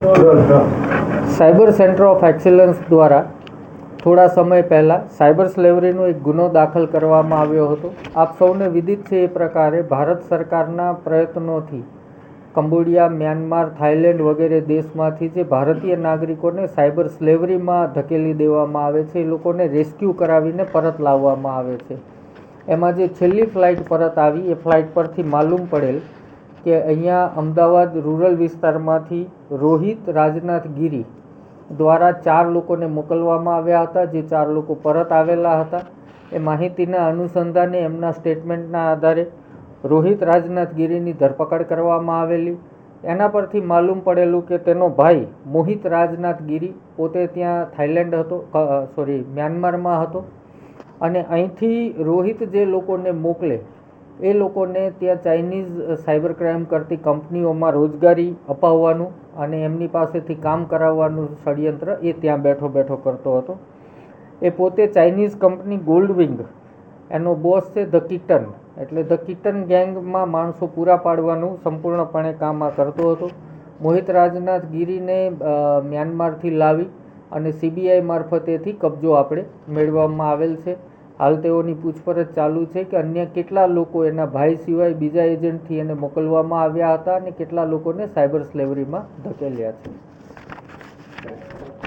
Cyber centre of excellence દ્વારા થોડા સમય પહેલાં સાયબર સ્લેવરીનો એક ગુનો દાખલ કરવામાં આવ્યો હતો. આપ સૌને વિદિત છે એ પ્રકારે ભારત સરકારના પ્રયત્નોથી કંબોડિયા, મ્યાનમાર, થાઇલેન્ડ વગેરે દેશમાંથી જે ભારતીય નાગરિકોને સાયબર સ્લેવરીમાં ધકેલી દેવામાં આવે છે, એ લોકોને રેસ્ક્યુ કરાવીને પરત લાવવામાં આવે છે. એમાં જે છેલ્લી ફ્લાઇટ પરત આવી એ ફ્લાઇટ પરથી માલુમ પડેલ કે અહીંયા અમદાવાદ રૂરલ વિસ્તારમાંથી રોહિત રાજનાથ ગીરી દ્વારા 4 લોકોને મોકલવામાં આવ્યા હતા, જે 4 લોકો પરત આવેલા હતા. એ માહિતીના અનુસંધાને એમના સ્ટેટમેન્ટના આધારે રોહિત રાજનાથ ગીરીની ધરપકડ કરવામાં આવેલી. એના પરથી માલુમ પડેલું કે તેનો ભાઈ મોહિત રાજનાથ ગીરી પોતે ત્યાં થાઇલેન્ડ હતો, મ્યાનમારમાં હતો, અને અહીંથી રોહિત જે લોકોને મોકલે એ લોકોને ત્યાં ચાઇનીઝ સાયબર ક્રાઇમ કરતી કંપનીઓમાં રોજગારી અપાવવાનું અને એમની પાસેથી કામ કરાવવાનું ષડયંત્ર એ ત્યાં બેઠો બેઠો કરતો હતો. એ પોતે ચાઇનીઝ કંપની ગોલ્ડવિંગ એનો બોસ છે ધ કિટન, એટલે ધ કિટન ગેંગમાં માણસો પૂરા પાડવાનું સંપૂર્ણપણે કામ આ કરતો હતો. મોહિત રાજનાથ ગીરીને મ્યાનમારથી લાવી અને CBI મારફતેથી કબજો આપણે મેળવવામાં આવેલ છે. હાલ તેઓની પૂછપરછ ચાલુ છે કે અન્ય કેટલા લોકો એના ભાઈ સિવાય બીજા એજન્ટથી એને મોકલવામાં આવ્યા હતા અને કેટલા લોકોને સાયબર સ્લેવરીમાં ધકેલ્યા છે.